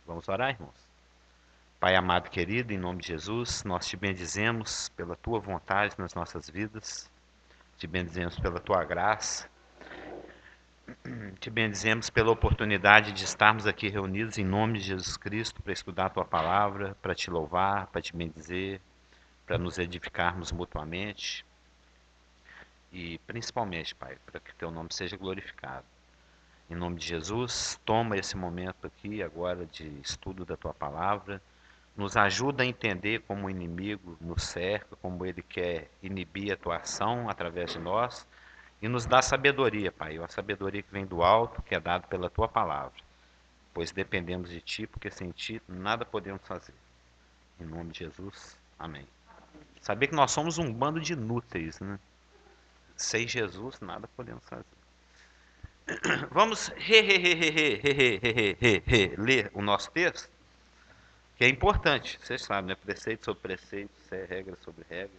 Vamos orar, irmãos? Pai amado querido, em nome de Jesus, nós te bendizemos pela tua vontade nas nossas vidas, te bendizemos pela tua graça, te bendizemos pela oportunidade de estarmos aqui reunidos em nome de Jesus Cristo para estudar a tua palavra, para te louvar, para te bendizer, para nos edificarmos mutuamente e principalmente, Pai, para que teu nome seja glorificado. Em nome de Jesus, toma esse momento aqui agora de estudo da tua palavra, nos ajuda a entender como o inimigo nos cerca, como ele quer inibir a tua ação através de nós, e nos dá sabedoria, Pai, a sabedoria que vem do alto, que é dada pela tua palavra, pois dependemos de ti, porque sem ti nada podemos fazer. Em nome de Jesus, amém. Saber que nós somos um bando de inúteis, né? Sem Jesus nada podemos fazer. Vamos ler o nosso texto, que é importante, vocês sabem, né? Preceito sobre preceito, regra sobre regra.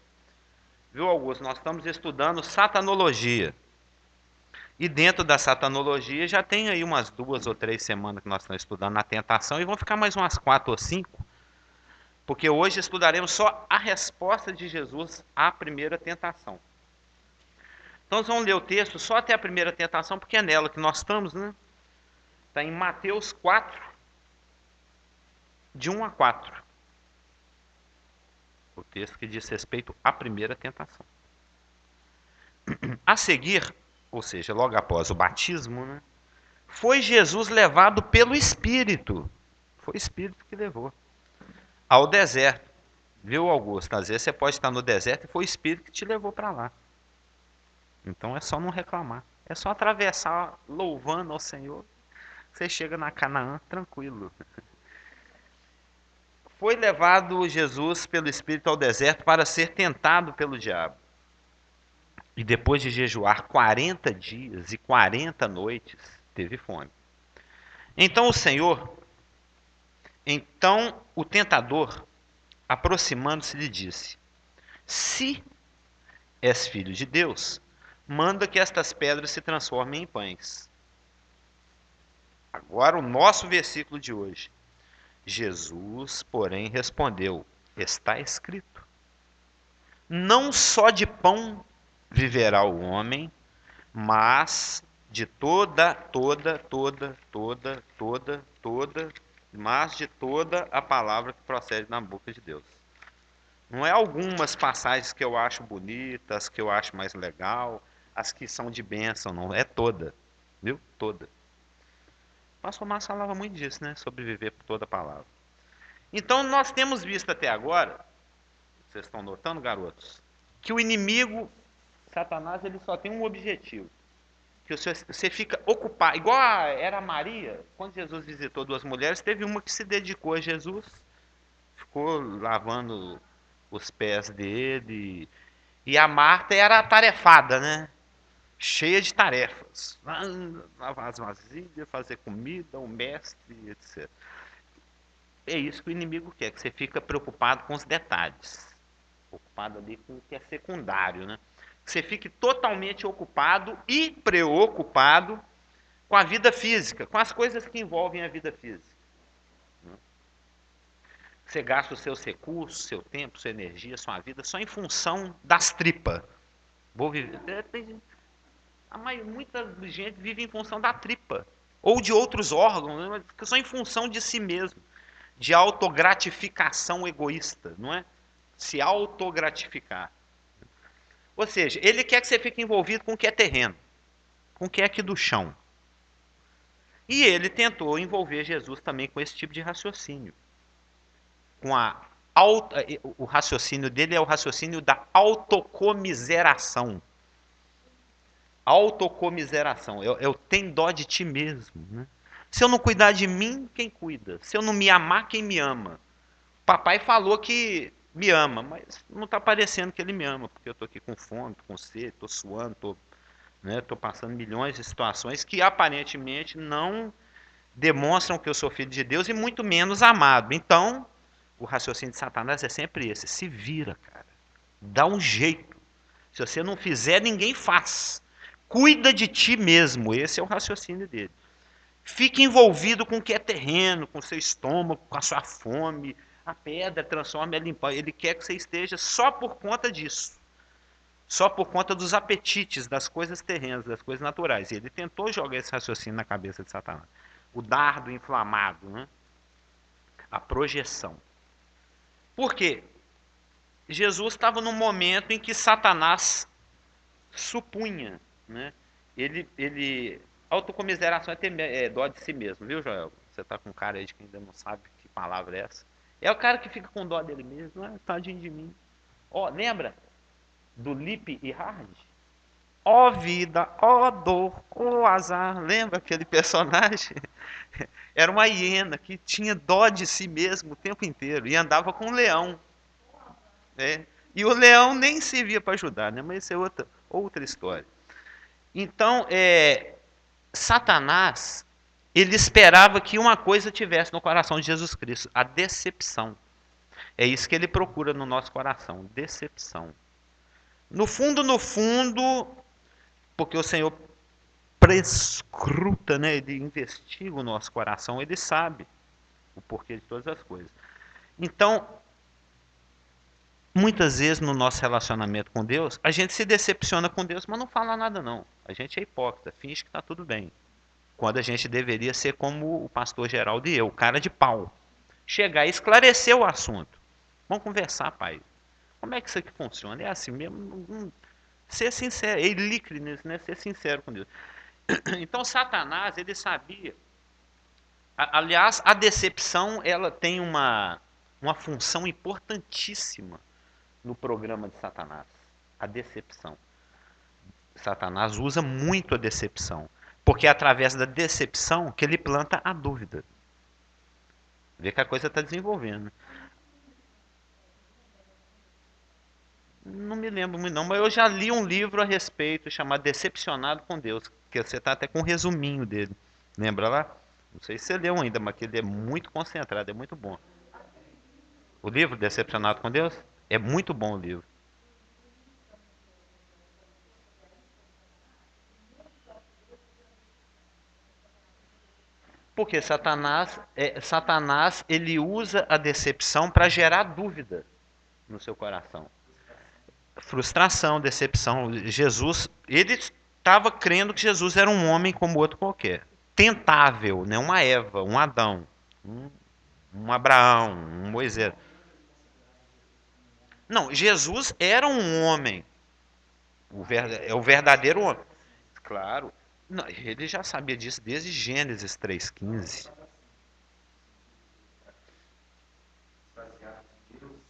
Viu, Augusto? Nós estamos estudando satanologia. E dentro da satanologia já tem aí umas 2 ou 3 semanas que nós estamos estudando a tentação, e vão ficar mais umas 4 ou 5, porque hoje estudaremos só a resposta de Jesus à primeira tentação. Então nós vamos ler o texto só até a primeira tentação, porque é nela que nós estamos, né? Está em Mateus 4, de 1 a 4. O texto que diz respeito à primeira tentação. A seguir, ou seja, logo após o batismo, né, foi Jesus levado pelo Espírito. Foi o Espírito que levou ao deserto. Viu, Augusto? Às vezes você pode estar no deserto e foi o Espírito que te levou para lá. Então é só não reclamar. É só atravessar louvando ao Senhor. Você chega na Canaã tranquilo. Foi levado Jesus pelo Espírito ao deserto para ser tentado pelo diabo. E depois de jejuar 40 dias e 40 noites, teve fome. Então o tentador, aproximando-se, lhe disse: Se és filho de Deus, manda que estas pedras se transformem em pães. Agora o nosso versículo de hoje. Jesus, porém, respondeu: Está escrito: Não só de pão viverá o homem, mas de mas de toda a palavra que procede da boca de Deus. Não é algumas passagens que eu acho bonitas, que eu acho mais legal, as que são de bênção, não. É toda. Viu? Toda. O pastor Márcio falava muito disso, né? Sobre viver por toda a palavra. Então, nós temos visto até agora, vocês estão notando, garotos, que o inimigo, Satanás, ele só tem um objetivo. Que você fica ocupado. Igual era a Maria, quando Jesus visitou 2 mulheres, teve uma que se dedicou a Jesus, ficou lavando os pés dele. E a Marta era atarefada, né? Cheia de tarefas. Lavar as vasilhas, fazer comida, o mestre, etc. É isso que o inimigo quer, que você fica preocupado com os detalhes. Ocupado ali com o que é secundário, né? Que você fique totalmente ocupado e preocupado com a vida física, com as coisas que envolvem a vida física. Você gasta os seus recursos, seu tempo, sua energia, sua vida só em função das tripas. Vou viver. Muita gente vive em função da tripa. Ou de outros órgãos, né? Só em função de si mesmo. De autogratificação egoísta, não é? Se autogratificar. Ou seja, ele quer que você fique envolvido com o que é terreno, com o que é aqui do chão. E ele tentou envolver Jesus também com esse tipo de raciocínio. O raciocínio dele é o raciocínio da autocomiseração. Autocomiseração. Eu tenho dó de ti mesmo. Né? Se eu não cuidar de mim, quem cuida? Se eu não me amar, quem me ama? Papai falou que me ama, mas não está parecendo que ele me ama, porque eu estou aqui com fome, com sede, estou suando, estou passando milhões de situações que aparentemente não demonstram que eu sou filho de Deus e muito menos amado. Então, o raciocínio de Satanás é sempre esse: se vira, cara. Dá um jeito. Se você não fizer, ninguém faz. Cuida de ti mesmo. Esse é o raciocínio dele. Fique envolvido com o que é terreno, com o seu estômago, com a sua fome. A pedra transforma ela em pão. Ele quer que você esteja só por conta disso. Só por conta dos apetites, das coisas terrenas, das coisas naturais. E ele tentou jogar esse raciocínio na cabeça de Satanás. O dardo inflamado, né? A projeção. Por quê? Jesus estava num momento em que Satanás supunha, né? Autocomiseração é ter dó de si mesmo, viu, Joel? Você tá com cara aí de que ainda não sabe que palavra é essa. É o cara que fica com dó dele mesmo, ah, tadinho de mim. Ó, lembra do Lip e Hard? Ó vida, ó dor, ó azar. Lembra aquele personagem? Era uma hiena que tinha dó de si mesmo o tempo inteiro e andava com um leão, né? E o leão nem servia para ajudar, né? Mas isso é outra história. Então, Satanás, ele esperava que uma coisa tivesse no coração de Jesus Cristo, a decepção. É isso que ele procura no nosso coração, decepção. No fundo, porque o Senhor prescruta, né? Ele investiga o nosso coração, ele sabe o porquê de todas as coisas. Então, muitas vezes no nosso relacionamento com Deus, a gente se decepciona com Deus, mas não fala nada não. A gente é hipócrita, finge que está tudo bem. Quando a gente deveria ser como o pastor Geraldo e eu, cara de pau. Chegar e esclarecer o assunto. Vamos conversar, pai. Como é que isso aqui funciona? É assim mesmo. Ser sincero, líquide nisso, né? Ser sincero com Deus. Então Satanás, ele sabia. Aliás, a decepção, ela tem uma função importantíssima no programa de Satanás. A decepção. Satanás usa muito a decepção. Porque é através da decepção que ele planta a dúvida. Vê que a coisa está desenvolvendo. Não me lembro muito não, mas eu já li um livro a respeito chamado Decepcionado com Deus, que você está até com um resuminho dele. Lembra lá? Não sei se você leu ainda, mas que ele é muito concentrado, é muito bom. O livro Decepcionado com Deus? É muito bom o livro. Porque Satanás ele usa a decepção para gerar dúvida no seu coração. Frustração, decepção. Jesus, ele estava crendo que Jesus era um homem como outro qualquer. Tentável, né? Uma Eva, um Adão, um, um Abraão, um Moisés. Não, Jesus era um homem. É o verdadeiro homem. Claro. Não, ele já sabia disso desde Gênesis 3,15.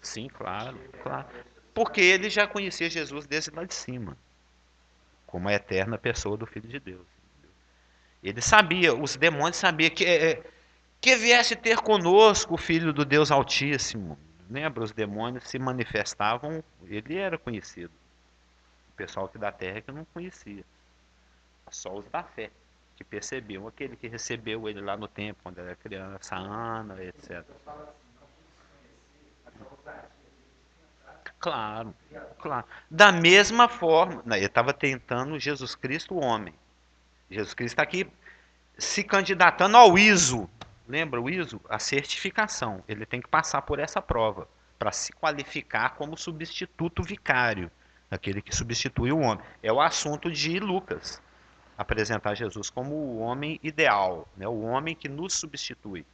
Sim, claro, claro. Porque ele já conhecia Jesus desde lá de cima, como a eterna pessoa do Filho de Deus. Ele sabia, os demônios sabiam que viesse ter conosco o Filho do Deus Altíssimo. Lembra, os demônios se manifestavam, ele era conhecido. O pessoal aqui da terra que não conhecia. Só os da fé, que percebiam. Aquele que recebeu ele lá no templo, quando era criança, Ana, etc. Claro, claro. Da mesma forma, ele estava tentando Jesus Cristo, o homem. Jesus Cristo está aqui se candidatando ao ISO. Lembra o ISO? A certificação. Ele tem que passar por essa prova para se qualificar como substituto vicário, aquele que substitui o homem. É o assunto de Lucas, apresentar Jesus como o homem ideal, né? O homem que nos substitui.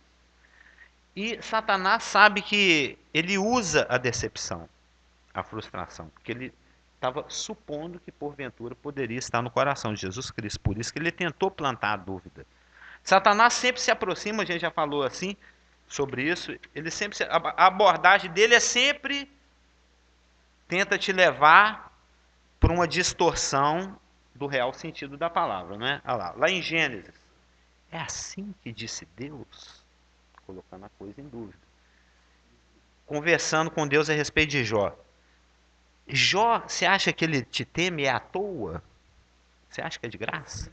E Satanás sabe que ele usa a decepção, a frustração, porque ele estava supondo que porventura poderia estar no coração de Jesus Cristo. Por isso que ele tentou plantar a dúvida. Satanás sempre se aproxima, a gente já falou assim sobre isso. A abordagem dele é sempre tenta te levar para uma distorção do real sentido da palavra, né? Olha lá em Gênesis, é assim que disse Deus, colocando a coisa em dúvida. Conversando com Deus a respeito de Jó. Jó, você acha que ele te teme à toa? Você acha que é de graça?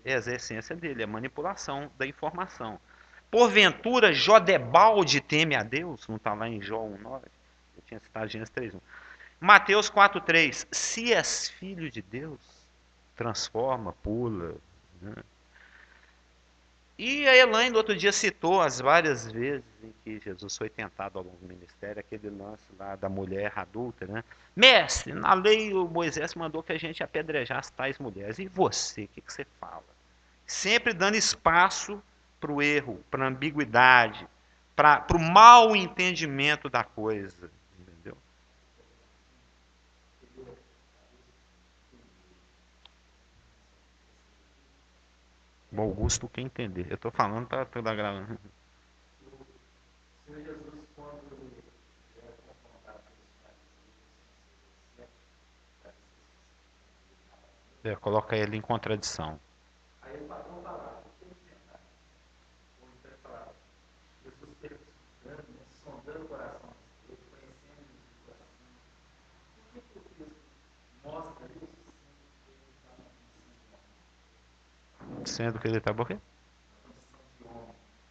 É a essência dele, é a manipulação da informação. Porventura, Jó debalde teme a Deus? Não está lá em Jó 1,9? Eu tinha citado Gênesis 3,1. Mateus 4,3. Se és filho de Deus, transforma, pula. Né? E a Elaine, no outro dia, citou as várias vezes em que Jesus foi tentado ao longo do ministério, aquele lance lá da mulher adulta, né? Mestre, na lei o Moisés mandou que a gente apedrejasse tais mulheres. E você, o que você fala? Sempre dando espaço para o erro, para a ambiguidade, para o mau entendimento da coisa. Entendeu? O Augusto quer entender. Eu estou falando para toda gravando. Coloca ele em contradição. Sendo que ele está por quê?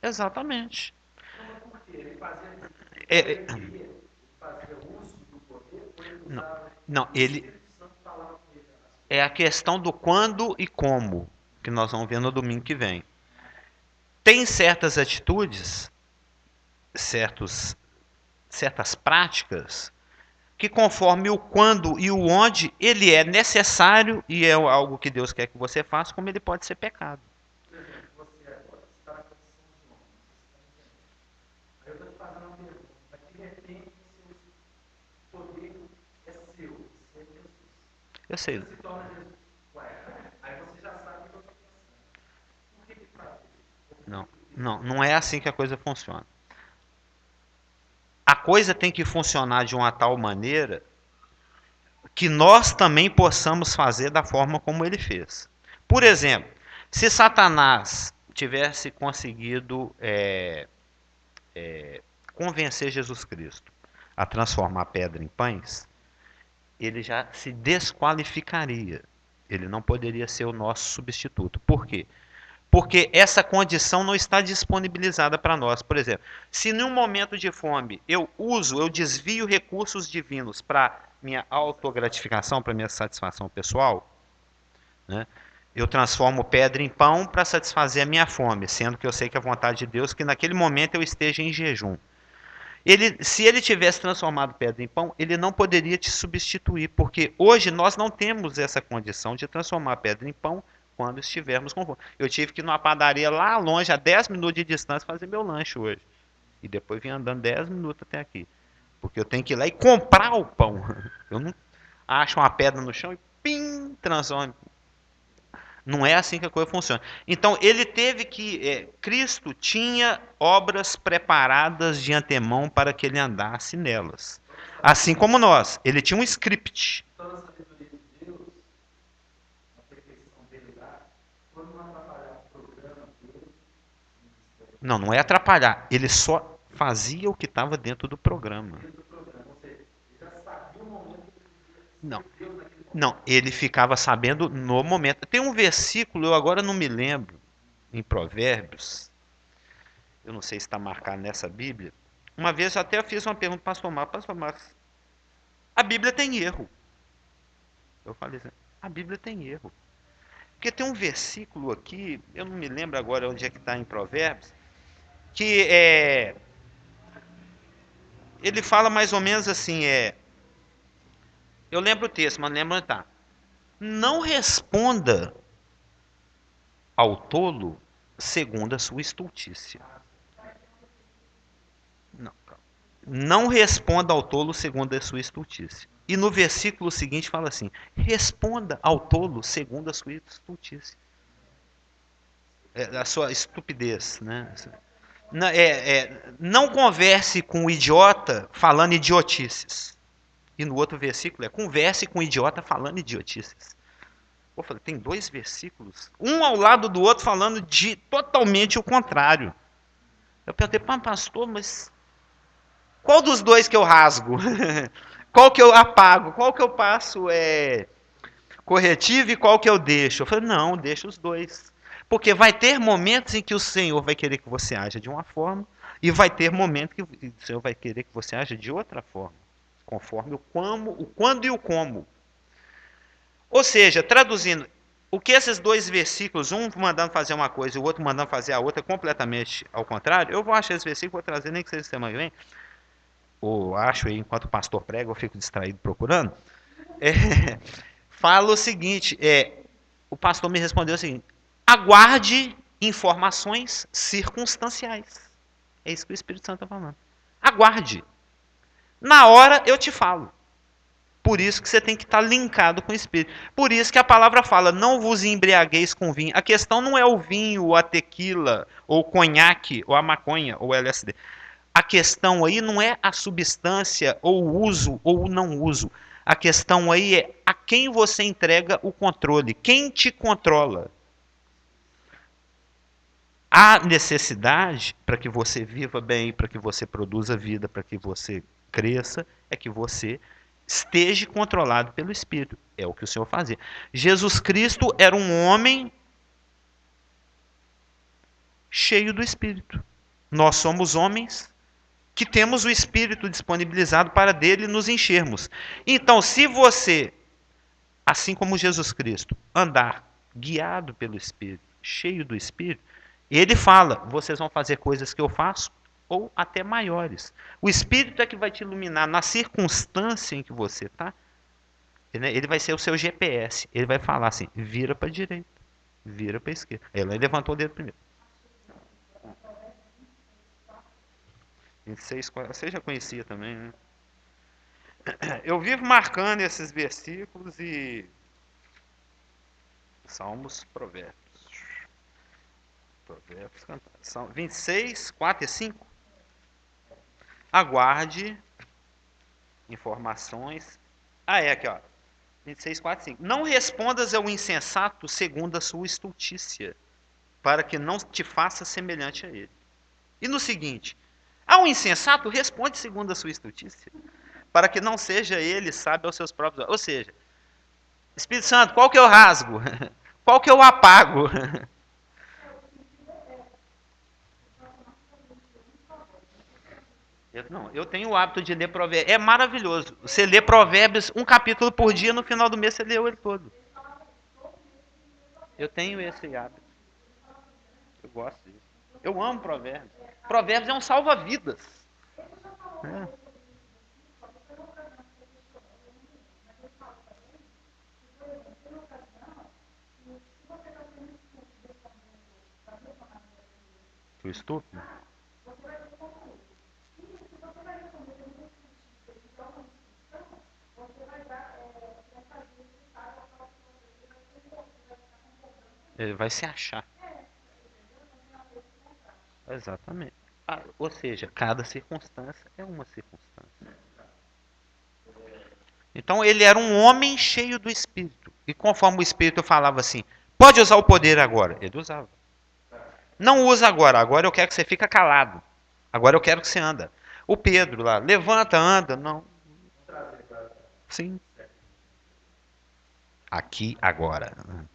Exatamente. É, não, não, ele é a questão do quando e como que nós vamos ver no domingo que vem. Tem certas atitudes, certas práticas que conforme o quando e o onde ele é necessário e é algo que Deus quer que você faça, como ele pode ser pecado. Eu sei. Não, não é assim que a coisa funciona. A coisa tem que funcionar de uma tal maneira que nós também possamos fazer da forma como ele fez. Por exemplo, se Satanás tivesse conseguido convencer Jesus Cristo a transformar pedra em pães, ele já se desqualificaria. Ele não poderia ser o nosso substituto. Por quê? Porque essa condição não está disponibilizada para nós. Por exemplo, se em um momento de fome eu desvio recursos divinos para minha autogratificação, para minha satisfação pessoal, né? Eu transformo pedra em pão para satisfazer a minha fome, sendo que eu sei que é a vontade de Deus que naquele momento eu esteja em jejum. Se ele tivesse transformado pedra em pão, ele não poderia te substituir, porque hoje nós não temos essa condição de transformar pedra em pão quando estivermos com fome. Eu tive que ir numa padaria lá longe, a 10 minutos de distância, fazer meu lanche hoje. E depois vim andando 10 minutos até aqui. Porque eu tenho que ir lá e comprar o pão. Eu não acho uma pedra no chão e pim, transformo. Não é assim que a coisa funciona. Então, ele teve que. Cristo tinha obras preparadas de antemão para que ele andasse nelas. Assim como nós. Ele tinha um script. Não, não é atrapalhar. Ele só fazia o que estava dentro do programa. Não. Não, ele ficava sabendo no momento. Tem um versículo, eu agora não me lembro, em Provérbios, eu não sei se está marcado nessa Bíblia. Uma vez eu até fiz uma pergunta para Pastor Marcos, a Bíblia tem erro. Eu falei assim, a Bíblia tem erro. Porque tem um versículo aqui, eu não me lembro agora onde é que está em Provérbios, que ele fala mais ou menos assim, eu lembro o texto, mas não lembro onde está. Não responda ao tolo segundo a sua estultícia. Não, não responda ao tolo segundo a sua estultícia. E no versículo seguinte fala assim: responda ao tolo segundo a sua estultícia. A sua estupidez, né? Não converse com o idiota falando idiotices. E no outro versículo converse com o idiota falando idiotices. Eu falei, tem dois versículos, um ao lado do outro falando de totalmente o contrário. Eu perguntei, pastor, mas qual dos dois que eu rasgo? Qual que eu apago? Qual que eu passo corretivo e qual que eu deixo? Eu falei, não, deixa os dois. Porque vai ter momentos em que o Senhor vai querer que você haja de uma forma e vai ter momentos que o Senhor vai querer que você haja de outra forma. Conforme o quando e o como. Ou seja, traduzindo, O que esses dois versículos, um mandando fazer uma coisa e o outro mandando fazer a outra completamente ao contrário, eu vou achar esse versículo, vou trazer, nem que seja semana que vem, ou acho aí, enquanto o pastor prega, eu fico distraído procurando. É, fala o seguinte, o pastor me respondeu assim, aguarde informações circunstanciais. É isso que o Espírito Santo está falando. Aguarde. Na hora eu te falo. Por isso que você tem que estar linkado com o Espírito. Por isso que a palavra fala, não vos embriagueis com vinho. A questão não é o vinho, ou a tequila, ou o conhaque, ou a maconha, ou o LSD. A questão aí não é a substância, ou o uso, ou o não uso. A questão aí é a quem você entrega o controle. Quem te controla? A necessidade para que você viva bem, para que você produza vida, para que você cresça, é que você esteja controlado pelo Espírito. É o que o Senhor fazia. Jesus Cristo era um homem cheio do Espírito. Nós somos homens que temos o Espírito disponibilizado para dele nos enchermos. Então, se você, assim como Jesus Cristo, andar guiado pelo Espírito, cheio do Espírito, ele fala: vocês vão fazer coisas que eu faço ou até maiores. O Espírito é que vai te iluminar na circunstância em que você está. Ele vai ser o seu GPS. Ele vai falar assim: vira para a direita, vira para a esquerda. Ele levantou o dedo primeiro. 26, você já conhecia também, né? Eu vivo marcando esses versículos e Salmos, Provérbios. Provérbios cantados. São 26, 4 e 5. Aguarde informações. Aqui, ó. 26, 4 e 5. Não respondas ao insensato segundo a sua estultícia, para que não te faça semelhante a ele. E no seguinte: ao insensato, responde segundo a sua estultícia, para que não seja ele sábio aos seus próprios olhos. Ou seja, Espírito Santo, qual que eu rasgo? Qual que eu apago? Eu tenho o hábito de ler provérbios. É maravilhoso. Você lê provérbios um capítulo por dia, no final do mês você leu ele todo. Eu tenho esse hábito. Eu gosto disso. Eu amo provérbios. Provérbios é um salva-vidas. É. O estúpido? Ele vai se achar. Exatamente. Ou seja, cada circunstância é uma circunstância. Então ele era um homem cheio do Espírito. E conforme o Espírito falava assim, pode usar o poder agora. Ele usava. Não usa agora. Agora eu quero que você fique calado. Agora eu quero que você anda. O Pedro lá, levanta, anda. Não. Sim. Aqui, agora. Hum.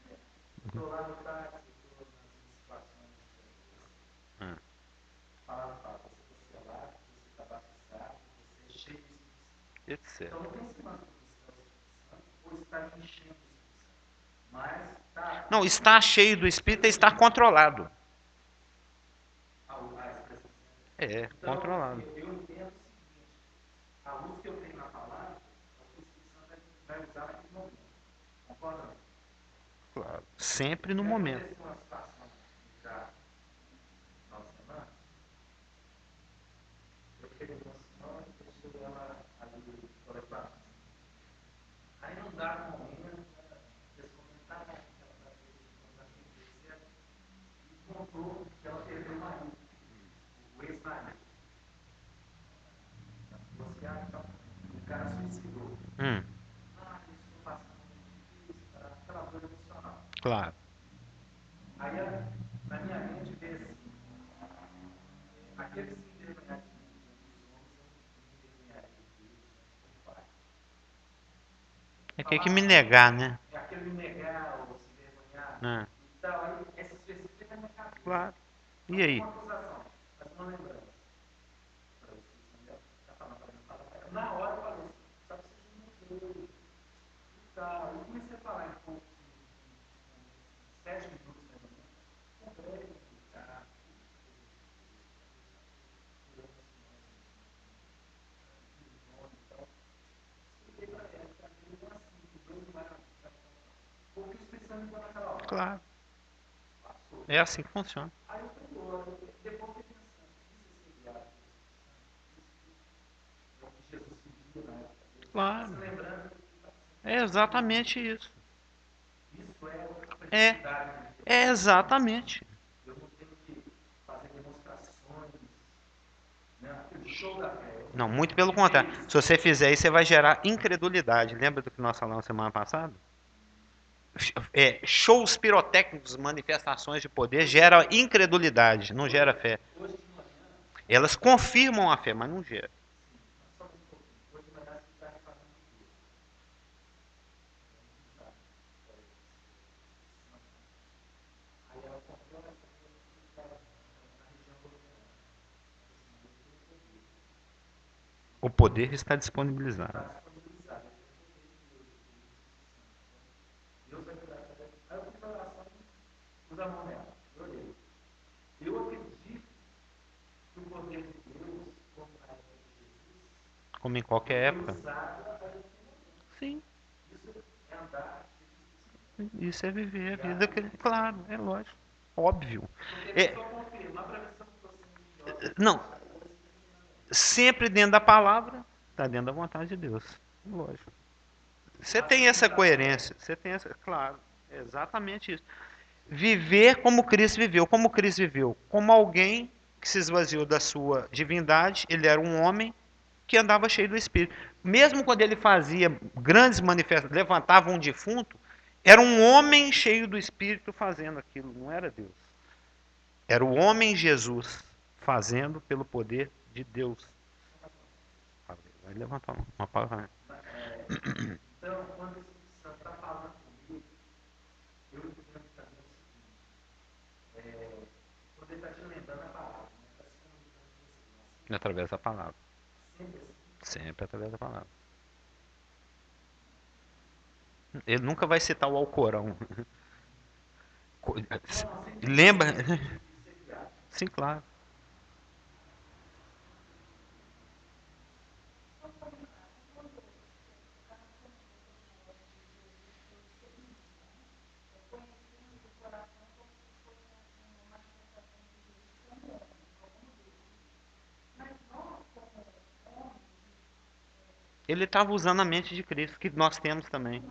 Etc. Não, estar cheio do Espírito é estar controlado. É, controlado. Claro. Sempre no momento. Hum, claro. É que tem que me negar, né? É. Claro. E aí? Claro. É assim que funciona. Claro. É exatamente isso. É, é exatamente. Não, muito pelo contrário. Se você fizer isso, você vai gerar incredulidade. Lembra do que nós falamos semana passada? Shows pirotécnicos, manifestações de poder, gera incredulidade, não gera fé. Elas confirmam a fé, mas não gera. O poder está disponibilizado. Como em qualquer época. Sim. Isso é viver a vida. Claro, é lógico. Óbvio. É, não, sempre dentro da palavra, está dentro da vontade de Deus. Lógico. Você tem essa coerência. Você tem essa. Claro. É exatamente isso. Viver como Cristo viveu. Como Cristo viveu? Como alguém que se esvaziou da sua divindade. Ele era um homem que andava cheio do Espírito. Mesmo quando ele fazia grandes manifestações, levantava um defunto, era um homem cheio do Espírito fazendo aquilo, não era Deus. Era o homem Jesus fazendo pelo poder de Deus. Vai levantar uma palavra. Através da palavra. Sempre através da palavra. Ele nunca vai citar o Alcorão. Lembra? Sim, claro. Ele estava usando a mente de Cristo, que nós temos também.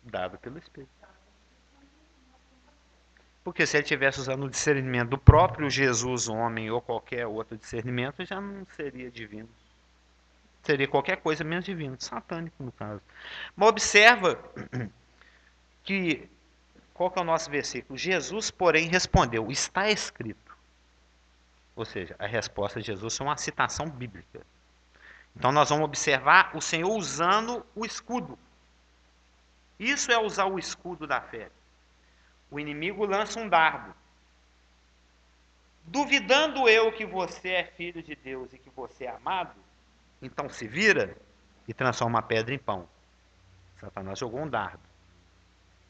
Dado pelo Espírito. Porque se ele tivesse usando o discernimento do próprio Jesus, homem, ou qualquer outro discernimento, já não seria divino. Seria qualquer coisa menos divino, satânico no caso. Mas observa que, qual que é o nosso versículo? Jesus, porém, respondeu, está escrito. Ou seja, a resposta de Jesus é uma citação bíblica. Então nós vamos observar o Senhor usando o escudo. Isso é usar o escudo da fé. O inimigo lança um dardo. Duvidando eu que você é filho de Deus e que você é amado, então se vira e transforma a pedra em pão. Satanás jogou um dardo.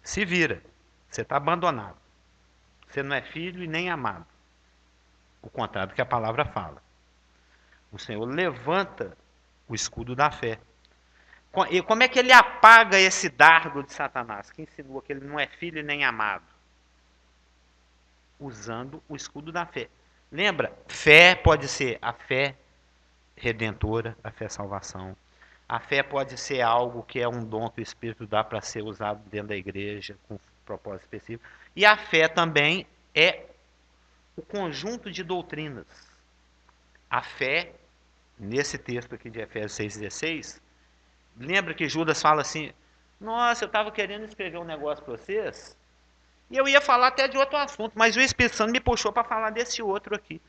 Se vira. Você está abandonado. Você não é filho e nem amado. O contrário do que a palavra fala. O Senhor levanta o escudo da fé. E como é que ele apaga esse dardo de Satanás, que insinua que ele não é filho e nem amado? Usando o escudo da fé. Lembra? Fé pode ser a fé redentora, a fé salvação. A fé pode ser algo que é um dom que o Espírito dá para ser usado dentro da igreja, com um propósito específico. E a fé também é o conjunto de doutrinas. A fé, nesse texto aqui de Efésios 6,16, lembra que Judas fala assim, nossa, eu estava querendo escrever um negócio para vocês, e eu ia falar até de outro assunto, mas o Espírito Santo me puxou para falar desse outro aqui.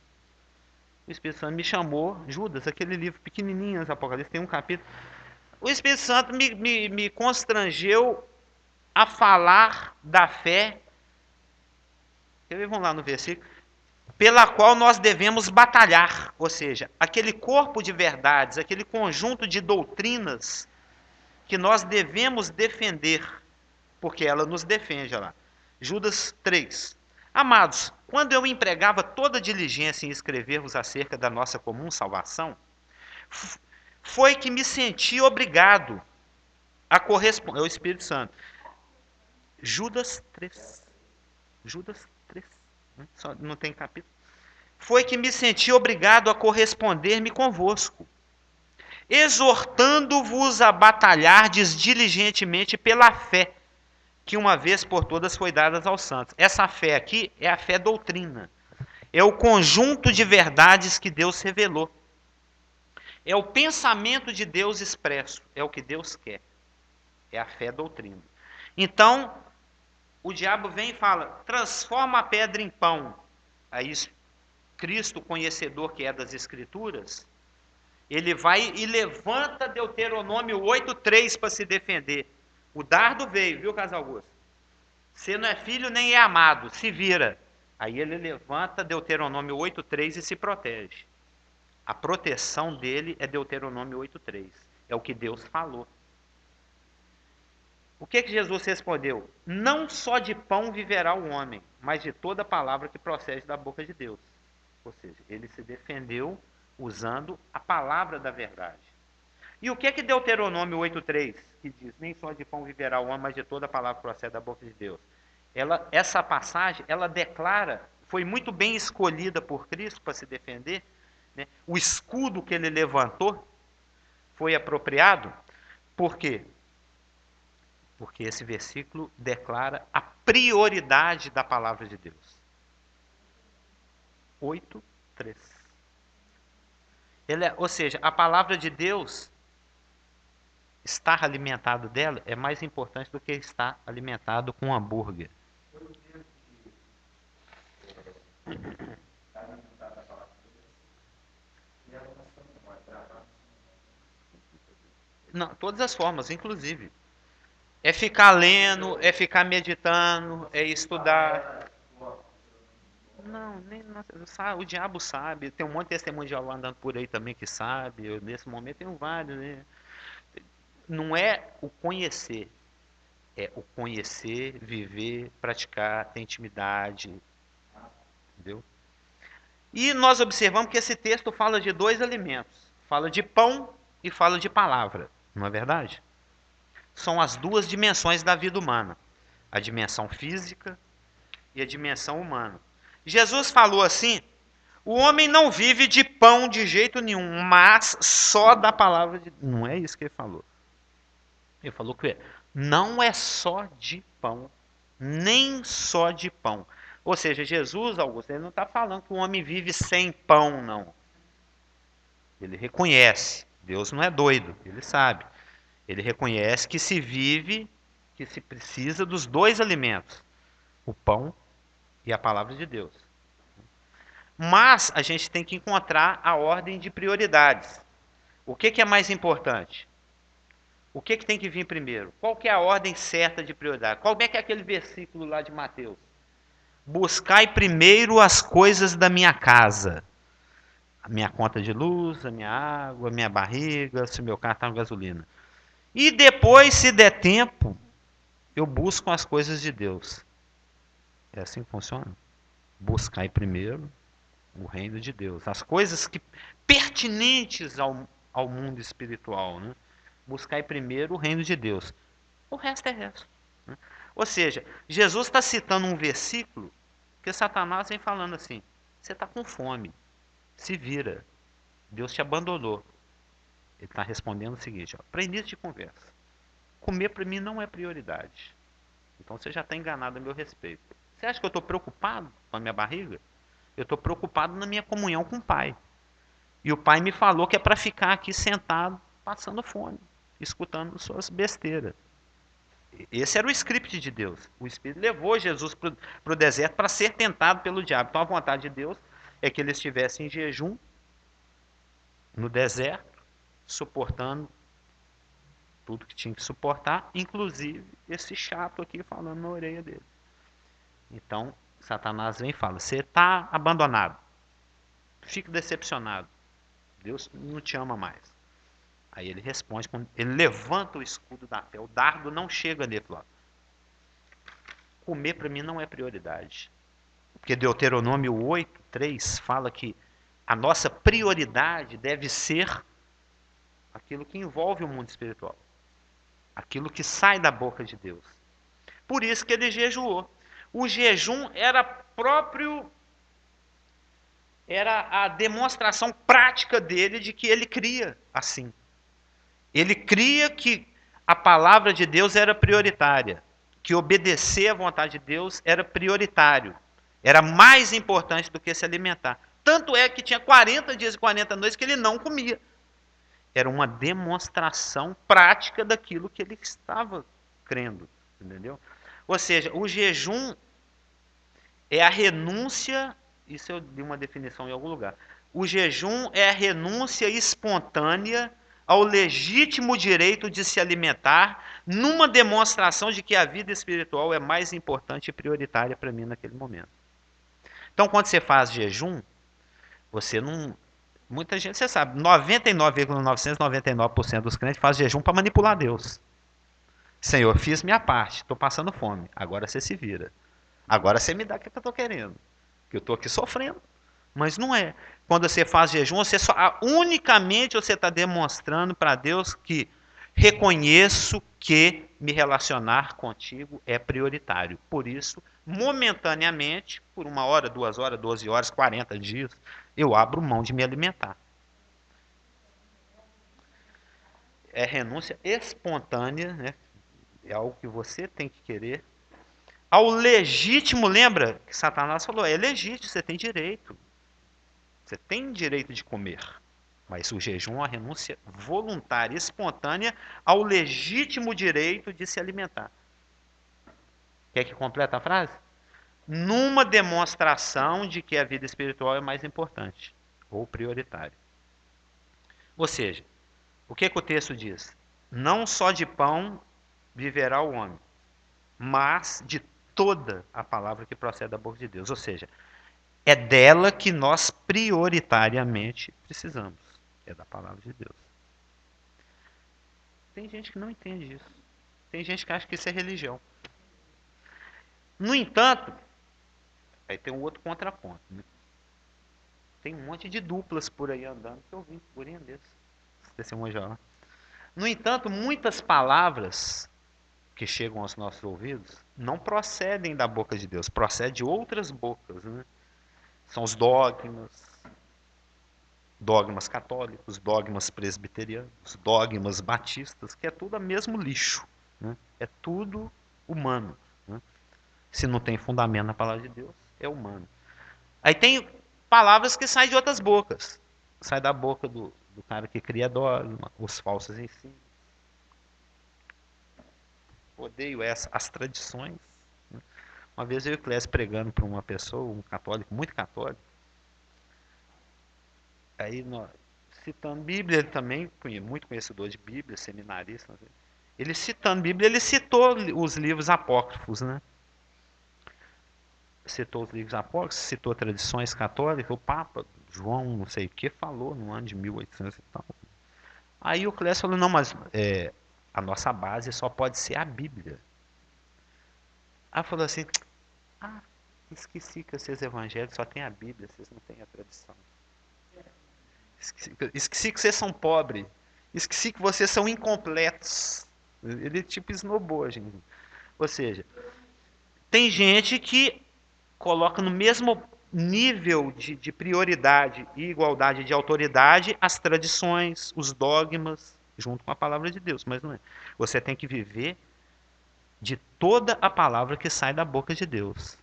O Espírito Santo me chamou, Judas, aquele livro pequenininho, Apocalipse, tem um capítulo. O Espírito Santo me constrangeu a falar da fé Vamos lá no versículo. Pela qual nós devemos batalhar, ou seja, aquele corpo de verdades, aquele conjunto de doutrinas que nós devemos defender, porque ela nos defende, olha lá. Judas 3. Amados, quando eu empregava toda diligência em escrever-vos acerca da nossa comum salvação, foi que me senti obrigado a corresponder. É o Espírito Santo. Judas 3. Judas 3. Só não tem capítulo. Foi que me senti obrigado a corresponder-me convosco, exortando-vos a batalhardes diligentemente pela fé, que uma vez por todas foi dada aos santos. Essa fé aqui é a fé doutrina. É o conjunto de verdades que Deus revelou. É o pensamento de Deus expresso. É o que Deus quer. É a fé doutrina. Então, o diabo vem e fala, transforma a pedra em pão. Aí Cristo, conhecedor que é das Escrituras, ele vai e levanta Deuteronômio 8:3 para se defender. O dardo veio, viu, Casal Augusto? Você não é filho nem é amado, se vira. Aí ele levanta Deuteronômio 8:3 e se protege. A proteção dele é Deuteronômio 8:3. É o que Deus falou. O que Jesus respondeu? Não só de pão viverá o homem, mas de toda palavra que procede da boca de Deus. Ou seja, ele se defendeu usando a palavra da verdade. E o que Deuteronômio 8:3, que diz, nem só de pão viverá o homem, mas de toda palavra que procede da boca de Deus. Essa passagem, ela declara, foi muito bem escolhida por Cristo para se defender, né? O escudo que ele levantou foi apropriado. Por quê? Porque esse versículo declara a prioridade da palavra de Deus. 8:3. Ou seja, a palavra de Deus, estar alimentado dela é mais importante do que estar alimentado com um hambúrguer. Não, todas as formas, inclusive. É ficar lendo, é ficar meditando, é estudar. Não, nem o diabo sabe. Tem um monte de testemunho de Jeová andando por aí também que sabe. Eu, nesse momento tenho vários, né? Não é o conhecer, é o conhecer, viver, praticar, ter intimidade, entendeu? E nós observamos que esse texto fala de dois alimentos, fala de pão e fala de palavra, não é verdade? São as duas dimensões da vida humana, a dimensão física e a dimensão humana. Jesus falou assim, o homem não vive de pão de jeito nenhum, mas só da palavra de Deus. Não é isso que ele falou. Ele falou que não é só de pão, nem só de pão. Ou seja, Jesus, Augusto, ele não está falando que o homem vive sem pão, não. Ele reconhece. Deus não é doido, ele sabe. Ele reconhece que se vive, que se precisa dos dois alimentos, o pão e a palavra de Deus. Mas a gente tem que encontrar a ordem de prioridades. O que é mais importante? O que tem que vir primeiro? Qual que é a ordem certa de prioridade? Qual é que é aquele versículo lá de Mateus? Buscai primeiro as coisas da minha casa. A minha conta de luz, a minha água, a minha barriga, se o meu carro está com gasolina. E depois, se der tempo, eu busco as coisas de Deus. É assim que funciona? Buscai primeiro o reino de Deus. As coisas que pertinentes ao mundo espiritual, né? Buscai primeiro o reino de Deus. O resto é resto. Né? Ou seja, Jesus está citando um versículo que Satanás vem falando assim, você está com fome, se vira, Deus te abandonou. Ele está respondendo o seguinte, para início de conversa, comer para mim não é prioridade. Então você já está enganado a meu respeito. Você acha que eu estou preocupado com a minha barriga? Eu estou preocupado na minha comunhão com o Pai. E o Pai me falou que é para ficar aqui sentado, passando fome, escutando suas besteiras. Esse era o script de Deus. O Espírito levou Jesus para o deserto para ser tentado pelo diabo. Então a vontade de Deus é que ele estivesse em jejum, no deserto, suportando tudo que tinha que suportar, inclusive esse chato aqui falando na orelha dele. Então, Satanás vem e fala: você está abandonado, fica decepcionado, Deus não te ama mais. Aí ele responde, ele levanta o escudo da fé, o dardo não chega nele lá. Comer para mim não é prioridade. Porque Deuteronômio 8:3 fala que a nossa prioridade deve ser aquilo que envolve o mundo espiritual, aquilo que sai da boca de Deus. Por isso que ele jejuou. O jejum era a demonstração prática dele de que ele cria assim. Ele cria que a palavra de Deus era prioritária, que obedecer à vontade de Deus era prioritário, era mais importante do que se alimentar. Tanto é que tinha 40 dias e 40 noites que ele não comia. Era uma demonstração prática daquilo que ele estava crendo, entendeu? Ou seja, o jejum é a renúncia, isso eu li uma definição em algum lugar. O jejum é a renúncia espontânea ao legítimo direito de se alimentar, numa demonstração de que a vida espiritual é mais importante e prioritária para mim naquele momento. Então, quando você faz jejum, você não. Muita gente, você sabe, 99,999% dos crentes faz jejum para manipular Deus. Senhor, fiz minha parte, estou passando fome, agora você se vira. Agora você me dá o que eu estou querendo. Que eu estou aqui sofrendo. Mas não é. Quando você faz jejum, unicamente você está demonstrando para Deus que reconheço que me relacionar contigo é prioritário. Por isso, momentaneamente, por 1 hora, 2 horas, 12 horas, 40 dias, eu abro mão de me alimentar. É renúncia espontânea, né? É algo que você tem que querer. Ao legítimo, lembra que Satanás falou, é legítimo, você tem direito. Você tem direito de comer. Mas o jejum é uma renúncia voluntária, espontânea, ao legítimo direito de se alimentar. Quer que complete a frase? Numa demonstração de que a vida espiritual é mais importante, ou prioritária. Ou seja, o que o texto diz? Não só de pão viverá o homem, mas de toda a palavra que procede da boca de Deus. Ou seja, é dela que nós prioritariamente precisamos. É da palavra de Deus. Tem gente que não entende isso. Tem gente que acha que isso é religião. No entanto, aí tem um outro contraponto. Né? Tem um monte de duplas por aí andando que eu vi gurinha desse. Testemunho. No entanto, muitas palavras que chegam aos nossos ouvidos não procedem da boca de Deus, procedem de outras bocas. Né? São os dogmas católicos, dogmas presbiterianos, dogmas batistas, que é tudo o mesmo lixo. Né? É tudo humano. Né? Se não tem fundamento na palavra de Deus, é humano. Aí tem palavras que saem de outras bocas. Sai da boca do cara que cria dogma, os falsos ensinos. Odeio as tradições. Né? Uma vez eu e o Clésio pregando para uma pessoa, um católico, muito católico. Aí, citando Bíblia, ele também, muito conhecedor de Bíblia, seminarista. Ele citando Bíblia, ele citou os livros apócrifos, né? Citou os livros apócrifos, citou tradições católicas, o Papa João, não sei o que, falou no ano de 1800 e tal. Aí o Clécio falou, não, mas a nossa base só pode ser a Bíblia. Aí falou assim, esqueci que vocês evangélicos só tem a Bíblia, vocês não têm a tradição. Esqueci que vocês são pobres. Esqueci que vocês são incompletos. Ele tipo esnobou a gente. Ou seja, tem gente que coloca no mesmo nível de prioridade e igualdade de autoridade as tradições, os dogmas, junto com a palavra de Deus. Mas não é. Você tem que viver de toda a palavra que sai da boca de Deus.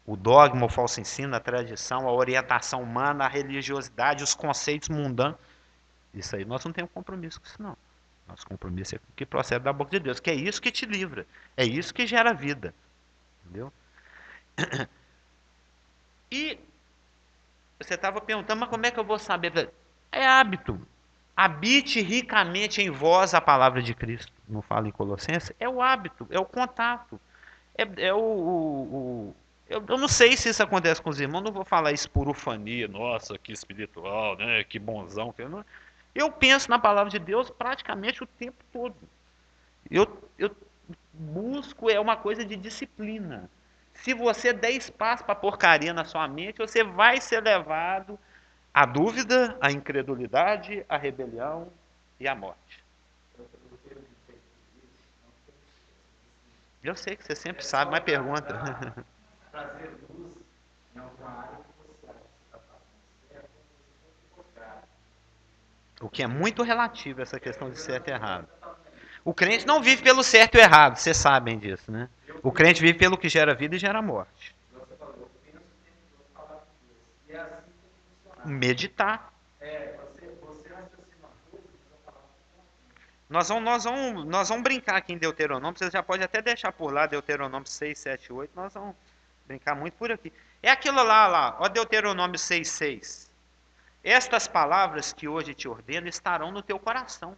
O dogma, o falso ensino, a tradição, a orientação humana, a religiosidade, os conceitos mundanos. Isso aí nós não temos compromisso com isso, não. Nosso compromisso é com o que procede da boca de Deus, que é isso que te livra. É isso que gera vida. Entendeu? E você estava perguntando, mas como é que eu vou saber? É hábito. Habite ricamente em vós a palavra de Cristo. Não fala em Colossenses? É o hábito, é o contato. É Eu não sei se isso acontece com os irmãos, não vou falar isso por ufania, nossa, que espiritual, né? Que bonzão. Eu penso na palavra de Deus praticamente o tempo todo. Eu busco é uma coisa de disciplina. Se você der espaço para porcaria na sua mente, você vai ser levado à dúvida, à incredulidade, à rebelião e à morte. Eu sei que você sempre sabe, mas pergunta. O que é muito relativo essa questão de certo e errado. O crente não vive pelo certo e errado, vocês sabem disso, né? O crente vive pelo que gera vida e gera morte. Meditar. Nós vamos brincar aqui em Deuteronômio, você já pode até deixar por lá, Deuteronômio 6, 7, 8, nós vamos brincar muito por aqui. É aquilo lá, ó Deuteronômio 6, 6. Estas palavras que hoje te ordeno estarão no teu coração.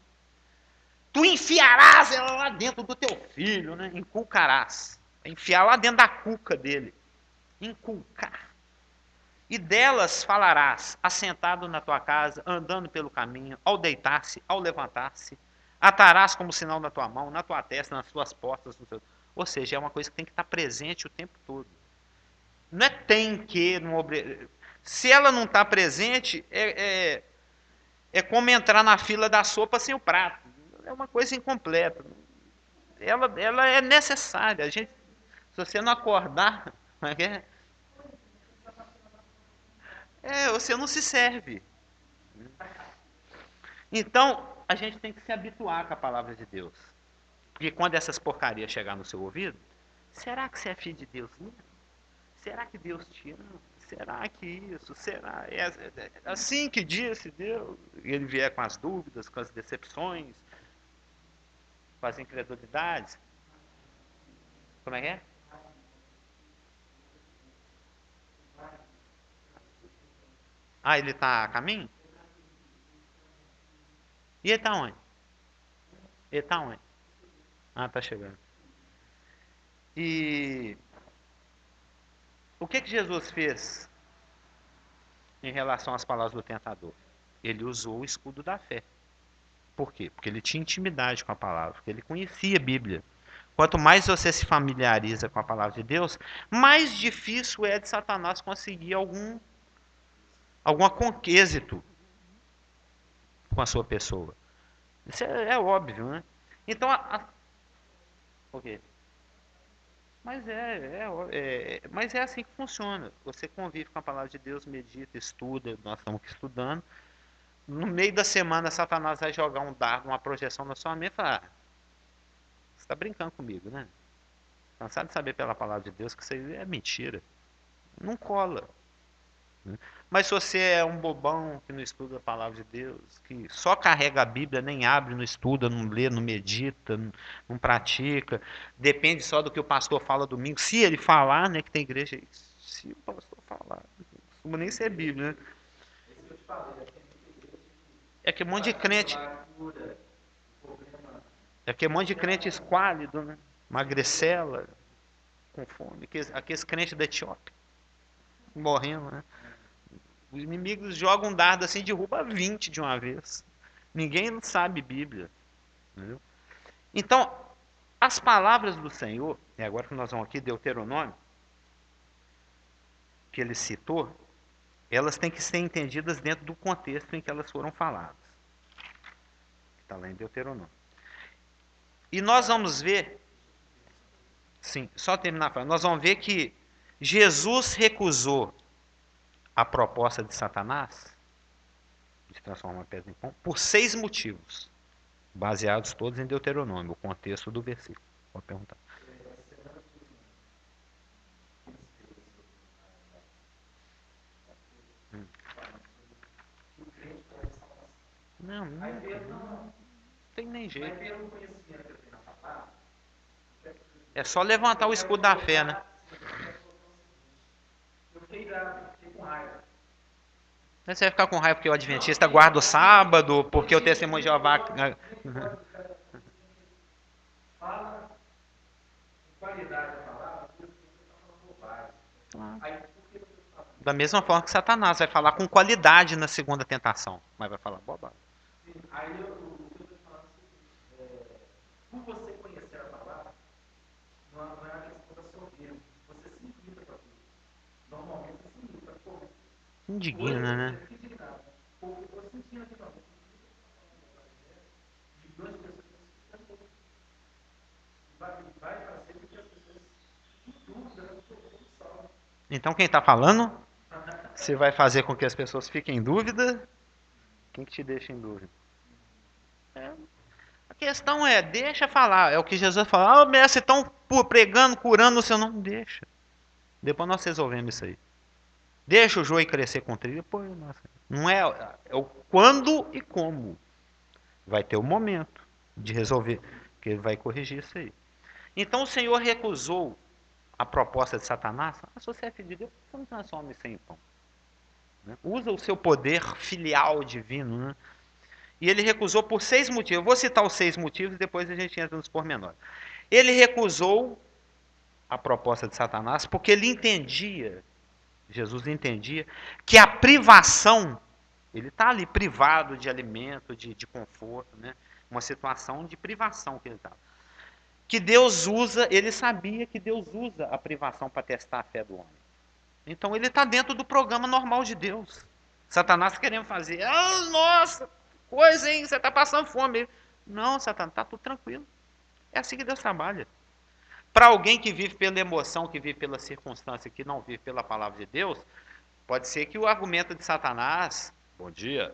Tu enfiarás ela lá dentro do teu filho, né? Inculcarás. Enfiar lá dentro da cuca dele. Inculcar. E delas falarás, assentado na tua casa, andando pelo caminho, ao deitar-se, ao levantar-se. Atarás como sinal na tua mão, na tua testa, nas tuas portas. Ou seja, é uma coisa que tem que estar presente o tempo todo. Não é tem que. Se ela não está presente, é como entrar na fila da sopa sem o prato. É uma coisa incompleta. Ela é necessária. Se você não acordar, você não se serve. Então, a gente tem que se habituar com a palavra de Deus. Porque quando essas porcarias chegar no seu ouvido, será que você é filho de Deus? Não. Será que Deus te ama? Será que isso? Será? É assim que disse Deus? E ele vier com as dúvidas, com as decepções, com as incredulidades. Como é que é? Ah, ele está a caminho? E ele está onde? Ele está onde? Ah, está chegando. E o que Jesus fez em relação às palavras do tentador? Ele usou o escudo da fé. Por quê? Porque ele tinha intimidade com a palavra, porque ele conhecia a Bíblia. Quanto mais você se familiariza com a palavra de Deus, mais difícil é de Satanás conseguir algum êxito com a sua pessoa. Isso é óbvio, né? Então, o quê? Mas é assim que funciona. Você convive com a palavra de Deus, medita, estuda, nós estamos aqui estudando. No meio da semana, Satanás vai jogar um dardo, uma projeção na sua mente e falar: você está brincando comigo, né? Cansado de saber pela palavra de Deus que isso aí é mentira. Não cola. Né? Mas se você é um bobão que não estuda a palavra de Deus, que só carrega a Bíblia, nem abre, não estuda, não lê, não medita, não pratica, depende só do que o pastor fala domingo, se ele falar, né, que tem igreja aí, se o pastor falar, não costuma nem ser Bíblia, né? É que um monte de crente, esquálido, né? Magricela, com fome, aqueles crentes da Etiópia, morrendo, né? Os inimigos jogam um dardo assim, derruba 20 de uma vez. Ninguém sabe Bíblia. Entendeu? Então, as palavras do Senhor, e agora que nós vamos aqui, Deuteronômio, que ele citou, elas têm que ser entendidas dentro do contexto em que elas foram faladas. Está lá em Deuteronômio. E nós vamos ver, sim, só terminar a frase, nós vamos ver que Jesus recusou a proposta de Satanás de transformar a pedra em pão por 6 motivos, baseados todos em Deuteronômio, o contexto do versículo. Pode perguntar. Não tem nem jeito. É só levantar o escudo da fé, né? Você vai ficar com raiva porque o adventista guarda o sábado, porque o testemunho de Jeová. Claro. Da mesma forma que Satanás vai falar com qualidade na segunda tentação, mas vai falar bobagem. Aí o que eu estou falando por você conhecer a palavra, não é a questão da soberba. Você se irrita com aquilo. Normalmente você se irrita. Pô, Indigna, né? você fica indignado. Pô, eu estou sentindo aqui, não. De duas pessoas que vai fazer com que as pessoas fiquem dúvidas do que salvo. Então quem está falando? Se vai fazer com que as pessoas fiquem em dúvida, quem que te deixa em dúvida? A questão é, deixa falar. É o que Jesus falou. Ah, mestre, estão pregando, curando o seu nome. Deixa. Depois nós resolvemos isso aí. Deixa o joio crescer com o trigo. Depois, nossa. Não é o quando e como. Vai ter o momento de resolver. Que ele vai corrigir isso aí. Então o Senhor recusou a proposta de Satanás. Ah, se você é filho de Deus, você não transforma isso em pão. Né? Usa o seu poder filial divino. Né? E ele recusou por 6 motivos. Eu vou citar os 6 motivos e depois a gente entra nos pormenores. Ele recusou a proposta de Satanás porque ele entendia, Jesus entendia, que a privação, ele está ali privado de alimento, de conforto, né? Uma situação de privação que ele estava. Que Deus usa, ele sabia que Deus usa a privação para testar a fé do homem. Então ele está dentro do programa normal de Deus. Satanás querendo fazer, ah, nossa, coisa, hein? Você está passando fome. Não, Satanás, está tudo tranquilo. É assim que Deus trabalha. Para alguém que vive pela emoção, que vive pela circunstância, que não vive pela palavra de Deus, pode ser que o argumento de Satanás, bom dia,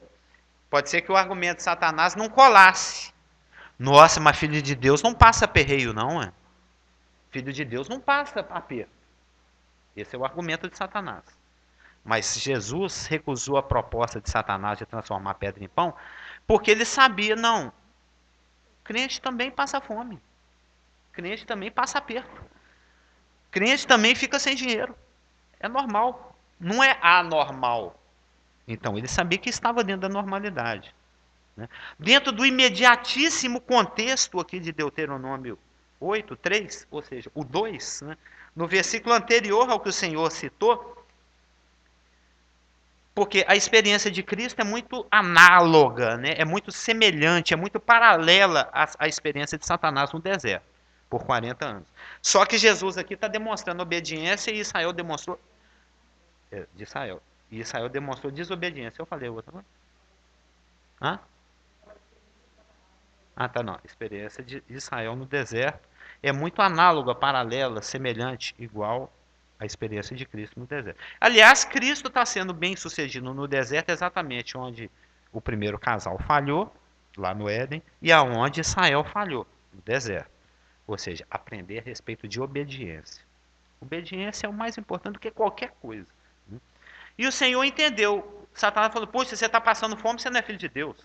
pode ser que o argumento de Satanás não colasse. Nossa, mas filho de Deus não passa perreio, não, é? Filho de Deus não passa aperto. Esse é o argumento de Satanás. Mas Jesus recusou a proposta de Satanás de transformar pedra em pão, porque ele sabia, não, crente também passa fome. Crente também passa aperto. Crente também fica sem dinheiro. É normal. Não é anormal. Então, ele sabia que estava dentro da normalidade. Né? Dentro do imediatíssimo contexto aqui de Deuteronômio 8, 3, ou seja, o 2, né? No versículo anterior ao que o Senhor citou, porque a experiência de Cristo é muito análoga, né? É muito semelhante, é muito paralela à experiência de Satanás no deserto, por 40 anos. Só que Jesus aqui está demonstrando obediência e Israel demonstrou. De Israel. E Israel demonstrou desobediência. Eu falei outra coisa? Hã? Ah, tá, não. A experiência de Israel no deserto é muito análoga, paralela, semelhante, igual à experiência de Cristo no deserto. Aliás, Cristo está sendo bem sucedido no deserto exatamente onde o primeiro casal falhou, lá no Éden, e aonde Israel falhou, no deserto. Ou seja, aprender a respeito de obediência. Obediência é o mais importante do que qualquer coisa. E o Senhor entendeu. Satanás falou, poxa, você está passando fome, você não é filho de Deus.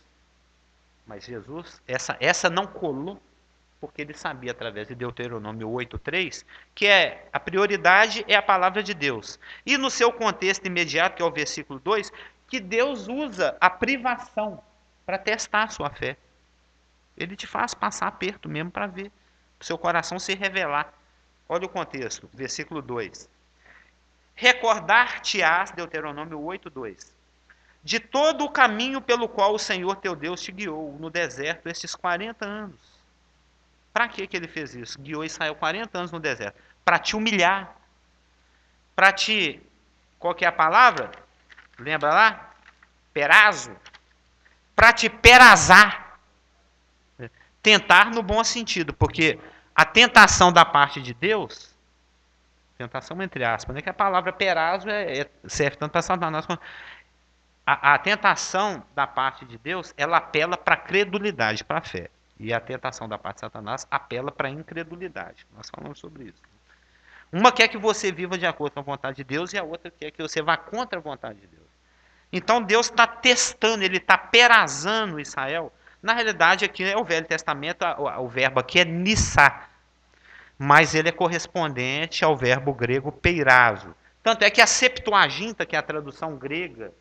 Mas Jesus, essa não colou, porque ele sabia, através de Deuteronômio 8:3, que a prioridade é a palavra de Deus. E no seu contexto imediato, que é o versículo 2, que Deus usa a privação para testar a sua fé. Ele te faz passar aperto mesmo para ver, para o seu coração se revelar. Olha o contexto, versículo 2. Recordar-te-ás, Deuteronômio 8:2, de todo o caminho pelo qual o Senhor teu Deus te guiou no deserto estes 40 anos. Para que ele fez isso? Guiou Israel 40 anos no deserto. Para te humilhar. Para te... Qual que é a palavra? Lembra lá? Perazo. Para te perazar. Tentar no bom sentido, porque a tentação da parte de Deus, tentação entre aspas, né? Que a palavra perazo serve tanto para Satanás quanto... A tentação da parte de Deus, ela apela para a credulidade, para a fé. E a tentação da parte de Satanás apela para a incredulidade. Nós falamos sobre isso. Uma quer que você viva de acordo com a vontade de Deus e a outra quer que você vá contra a vontade de Deus. Então Deus está testando, ele está perazando Israel. Na realidade, aqui é o Velho Testamento, o verbo aqui é nissá. Mas ele é correspondente ao verbo grego peirazo. Tanto é que a Septuaginta, que é a tradução grega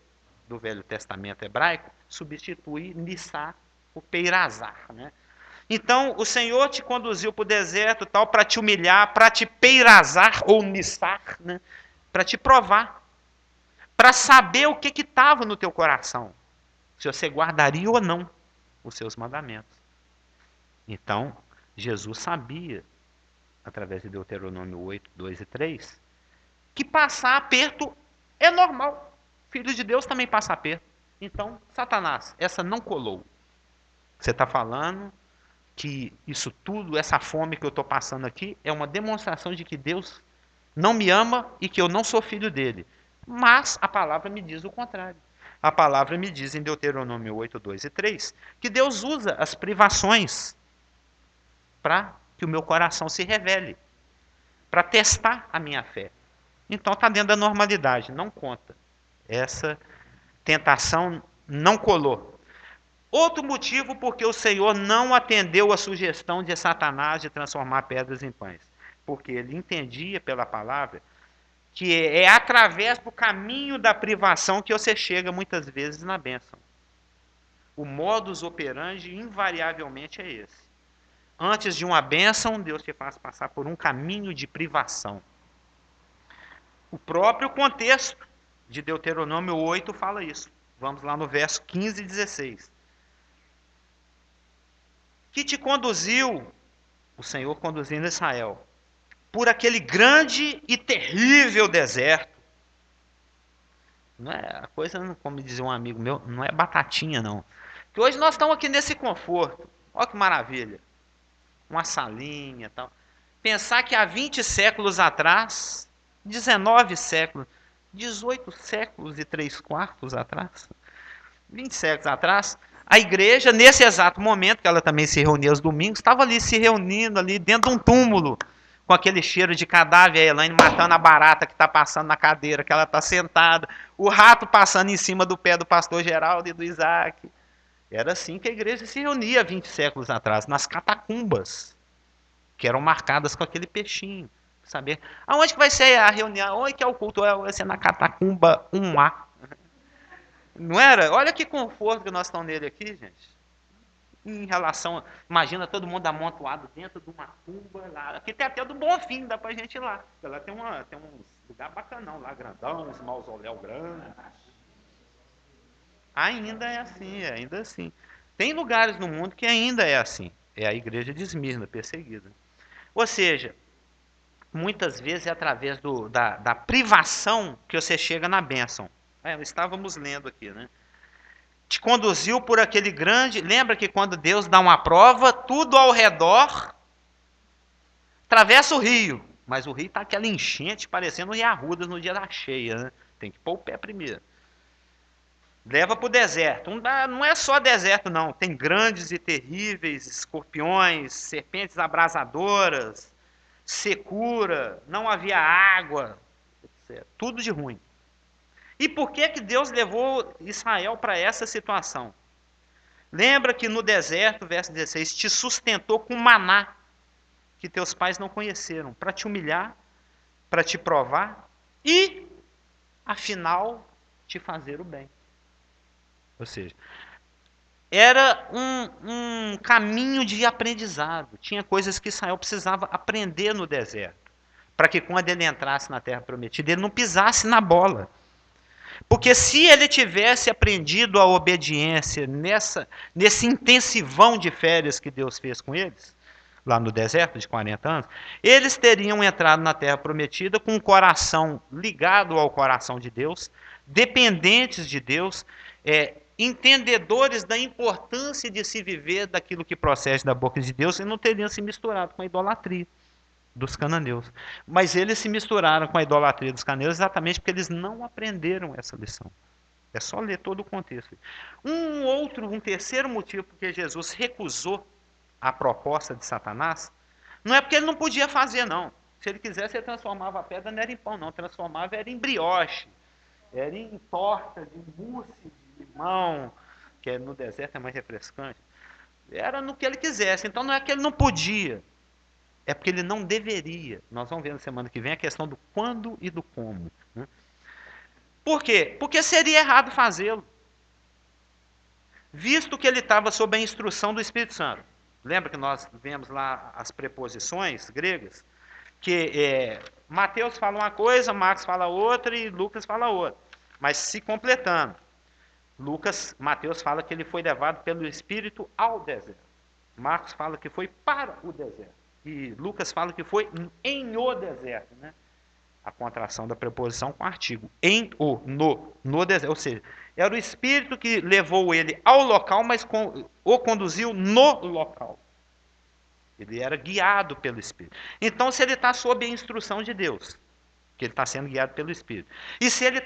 do Velho Testamento hebraico, substitui nissá por peirazar, né? Então, o Senhor te conduziu para o deserto tal para te humilhar, para te peirazar ou nissar, né? para te provar, para saber o que estava no teu coração, se você guardaria ou não os seus mandamentos. Então, Jesus sabia, através de Deuteronômio 8, 2 e 3, que passar aperto é normal. Filho de Deus também passa aperto. Então, Satanás, essa não colou. Você está falando que isso tudo, essa fome que eu estou passando aqui, é uma demonstração de que Deus não me ama e que eu não sou filho dele. Mas a palavra me diz o contrário. A palavra me diz em Deuteronômio 8, 2 e 3, que Deus usa as privações para que o meu coração se revele, para testar a minha fé. Então está dentro da normalidade, não conta. Essa tentação não colou. Outro motivo porque o Senhor não atendeu a sugestão de Satanás de transformar pedras em pães. Porque ele entendia pela palavra que é através do caminho da privação que você chega muitas vezes na bênção. O modus operandi invariavelmente é esse. Antes de uma bênção, Deus te faz passar por um caminho de privação. O próprio contexto de Deuteronômio 8 fala isso. Vamos lá no verso 15 e 16. Que te conduziu, o Senhor conduzindo Israel, por aquele grande e terrível deserto. Não é a coisa, como dizia um amigo meu, não é batatinha não. Que hoje nós estamos aqui nesse conforto. Olha que maravilha. Uma salinha e tal. Pensar que há 20 séculos atrás, 19 séculos, 18 séculos e 3/4 atrás, 20 séculos atrás, a igreja, nesse exato momento, que ela também se reunia aos domingos, estava ali se reunindo ali dentro de um túmulo, com aquele cheiro de cadáver, a Elaine matando a barata que está passando na cadeira, que ela está sentada, o rato passando em cima do pé do pastor Geraldo e do Isaac. Era assim que a igreja se reunia 20 séculos atrás, nas catacumbas, que eram marcadas com aquele peixinho. Saber aonde que vai ser a reunião, onde que é o culto? Vai ser na catacumba 1A. Não era? Olha que conforto que nós estamos nele aqui, gente. Em relação, imagina todo mundo amontoado dentro de uma tumba lá. Aqui tem até do Bonfim, dá pra gente ir lá. Lá tem um lugar bacanão lá, grandão, uns mausoléu grande. Ainda é assim, ainda assim. Tem lugares no mundo que ainda é assim. É a igreja de Esmirna, perseguida. Ou seja, muitas vezes é através da privação que você chega na bênção. Estávamos lendo aqui, né? Te conduziu por aquele grande... Lembra que quando Deus dá uma prova, tudo ao redor atravessa o rio. Mas o rio está aquela enchente, parecendo o Rio Arrudas no dia da cheia, né? Tem que pôr o pé primeiro. Leva para o deserto. Não é só deserto, não. Tem grandes e terríveis escorpiões, serpentes abrasadoras, secura, não havia água, etc. Tudo de ruim. E por que Deus levou Israel para essa situação? Lembra que no deserto, verso 16, te sustentou com maná, que teus pais não conheceram, para te humilhar, para te provar e, afinal, te fazer o bem. Ou seja, era um caminho de aprendizado. Tinha coisas que Israel precisava aprender no deserto, para que quando ele entrasse na terra prometida, ele não pisasse na bola. Porque se ele tivesse aprendido a obediência nesse intensivão de férias que Deus fez com eles, lá no deserto de 40 anos, eles teriam entrado na terra prometida com o coração ligado ao coração de Deus, dependentes de Deus, entendedores da importância de se viver daquilo que procede da boca de Deus, e não teriam se misturado com a idolatria dos cananeus. Mas eles se misturaram com a idolatria dos cananeus exatamente porque eles não aprenderam essa lição. É só ler todo o contexto. Um terceiro motivo porque Jesus recusou a proposta de Satanás, não é porque ele não podia fazer, não. Se ele quisesse, ele transformava a pedra, não era em pão, não. Transformava era em brioche, era em torta de mousse de limão, que no deserto é mais refrescante. Era no que ele quisesse. Então não é que ele não podia, é porque ele não deveria. Nós vamos ver na semana que vem a questão do quando e do como. Né? Por quê? Porque seria errado fazê-lo. Visto que ele estava sob a instrução do Espírito Santo. Lembra que nós vemos lá as preposições gregas? Que Mateus fala uma coisa, Marcos fala outra e Lucas fala outra. Mas se completando. Mateus fala que ele foi levado pelo Espírito ao deserto. Marcos fala que foi para o deserto. E Lucas fala que foi em o deserto, né? A contração da preposição com artigo. Em o, no deserto. Ou seja, era o Espírito que levou ele ao local, mas o conduziu no local. Ele era guiado pelo Espírito. Então, se ele está sob a instrução de Deus, que ele está sendo guiado pelo Espírito, e se ele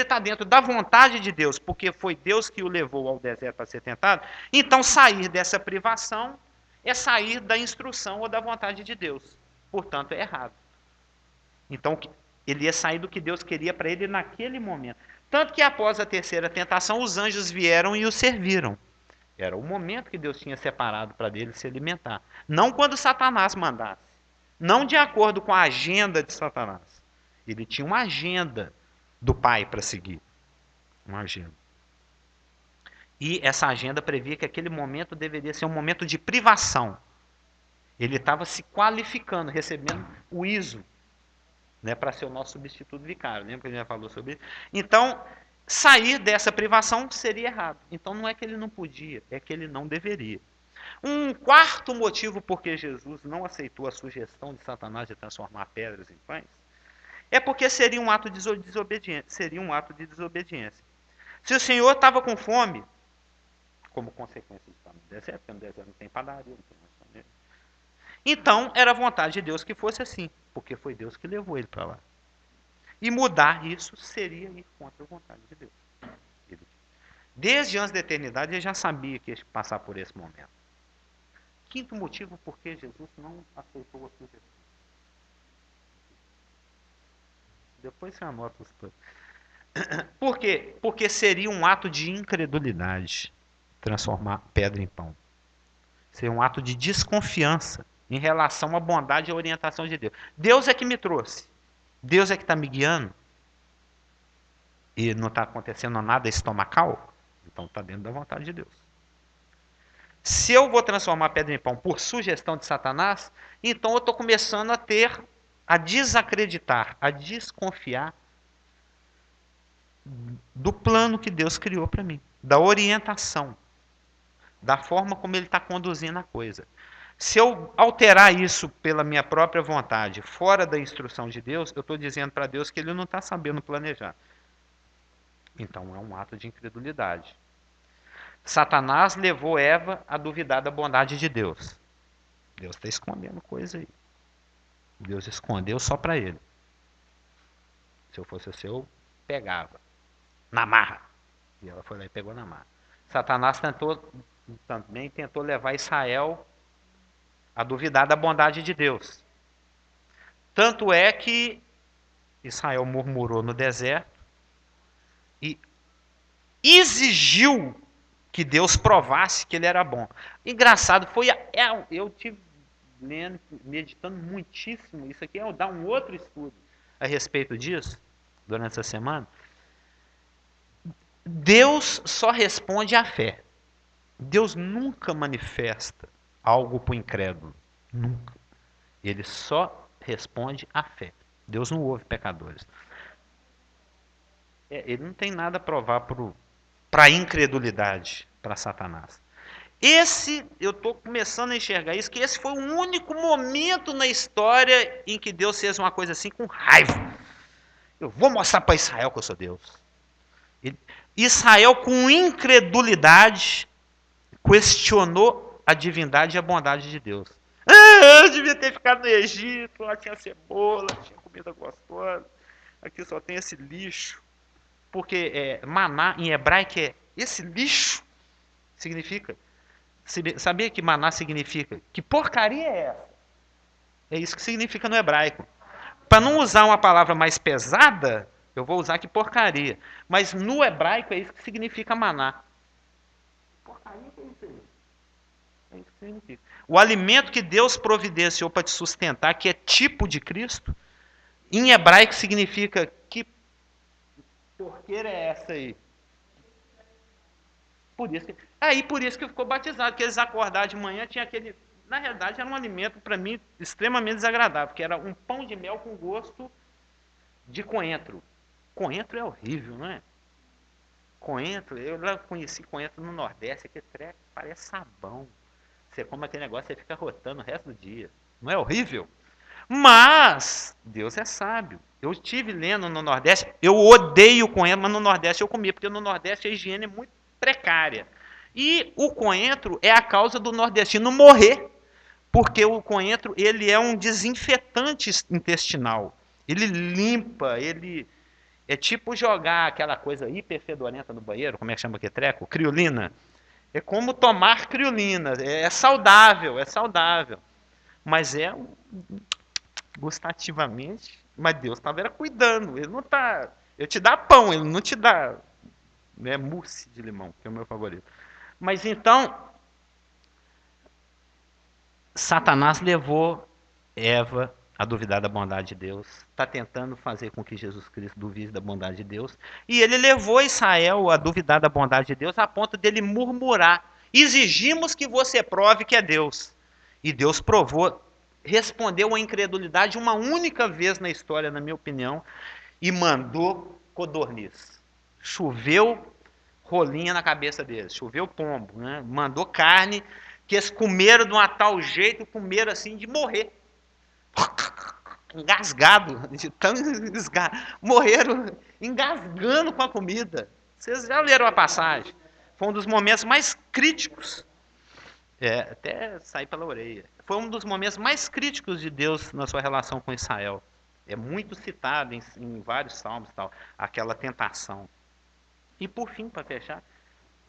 está dentro da vontade de Deus, porque foi Deus que o levou ao deserto para ser tentado, então sair dessa privação é sair da instrução ou da vontade de Deus. Portanto, é errado. Então, ele ia sair do que Deus queria para ele naquele momento. Tanto que após a terceira tentação, os anjos vieram e o serviram. Era o momento que Deus tinha separado para ele se alimentar. Não quando Satanás mandasse. Não de acordo com a agenda de Satanás. Ele tinha uma agenda do Pai para seguir. Uma agenda. E essa agenda previa que aquele momento deveria ser um momento de privação. Ele estava se qualificando, recebendo o ISO, né, para ser o nosso substituto vicário. Lembra que a gente já falou sobre isso? Então, sair dessa privação seria errado. Então, não é que ele não podia, é que ele não deveria. Um quarto motivo por que Jesus não aceitou a sugestão de Satanás de transformar pedras em pães é porque seria um ato de desobediência. Se o Senhor estava com fome, como consequência de estar no deserto, porque no deserto não tem padaria, não tem lanchonete, então era a vontade de Deus que fosse assim, porque foi Deus que levou ele para lá. E mudar isso seria ir contra a vontade de Deus. Desde antes da eternidade, ele já sabia que ia passar por esse momento. Quinto motivo por que Jesus não aceitou a sugestão. Depois você anota os todos. Por quê? Porque seria um ato de incredulidade transformar pedra em pão. Seria um ato de desconfiança em relação à bondade e à orientação de Deus. Deus é que me trouxe. Deus é que está me guiando. E não está acontecendo nada estomacal. Então está dentro da vontade de Deus. Se eu vou transformar pedra em pão por sugestão de Satanás, então eu estou começando a desacreditar, a desconfiar do plano que Deus criou para mim, da orientação, da forma como Ele está conduzindo a coisa. Se eu alterar isso pela minha própria vontade, fora da instrução de Deus, eu estou dizendo para Deus que Ele não está sabendo planejar. Então é um ato de incredulidade. Satanás levou Eva a duvidar da bondade de Deus. Deus está escondendo coisa aí. Deus escondeu só para ele. Se eu fosse o seu, pegava. Na marra. E ela foi lá e pegou na marra. Satanás também tentou levar Israel a duvidar da bondade de Deus. Tanto é que Israel murmurou no deserto e exigiu que Deus provasse que ele era bom. Engraçado, eu tive lendo, meditando muitíssimo. Isso aqui é dar um outro estudo a respeito disso, durante essa semana. Deus só responde à fé. Deus nunca manifesta algo para o incrédulo. Nunca. Ele só responde à fé. Deus não ouve pecadores. Ele não tem nada a provar para a incredulidade, para Satanás. Eu estou começando a enxergar isso, que esse foi o único momento na história em que Deus fez uma coisa assim com raiva. Eu vou mostrar para Israel que eu sou Deus. Israel, com incredulidade, questionou a divindade e a bondade de Deus. Eu devia ter ficado no Egito, lá tinha cebola, tinha comida gostosa. Aqui só tem esse lixo. Porque maná em hebraico esse lixo significa. Sabia que maná significa? Que porcaria é essa? É isso que significa no hebraico. Para não usar uma palavra mais pesada, eu vou usar que porcaria. Mas no hebraico é isso que significa maná. Porcaria que é isso aí? É isso que significa. O alimento que Deus providenciou para te sustentar, que é tipo de Cristo, em hebraico significa que porqueira é essa aí? Por isso que ficou batizado, que eles acordaram de manhã, tinha aquele na realidade era um alimento para mim extremamente desagradável, que era um pão de mel com gosto de coentro. Coentro é horrível, não é? Coentro, eu já conheci coentro no Nordeste, que treco, parece sabão. Você come aquele negócio e fica rotando o resto do dia. Não é horrível? Mas Deus é sábio. Eu estive lendo no Nordeste, eu odeio coentro, mas no Nordeste eu comia, porque no Nordeste a higiene é muito precária. E o coentro é a causa do nordestino morrer, porque o coentro ele é um desinfetante intestinal. Ele limpa, ele é tipo jogar aquela coisa hiperfedorenta no banheiro, como é que chama aquele treco? Criolina. É como tomar criolina. É saudável, é saudável. Mas é gustativamente. Mas Deus estava cuidando. Ele não está. Ele te dá pão, ele não te dá mousse de limão, que é o meu favorito. Mas então, Satanás levou Eva a duvidar da bondade de Deus, está tentando fazer com que Jesus Cristo duvide da bondade de Deus, e ele levou Israel a duvidar da bondade de Deus a ponto dele murmurar: exigimos que você prove que é Deus. E Deus provou, respondeu à incredulidade uma única vez na história, na minha opinião, e mandou codorniz. Choveu rolinha na cabeça deles, choveu pombo, né? Mandou carne, que eles comeram de um tal jeito, comeram assim de morrer. Engasgado, de tão engasgado. Morreram engasgando com a comida. Vocês já leram a passagem. Foi um dos momentos mais críticos. Até sair pela orelha. Foi um dos momentos mais críticos de Deus na sua relação com Israel. É muito citado em vários salmos, tal, aquela tentação. E por fim, para fechar,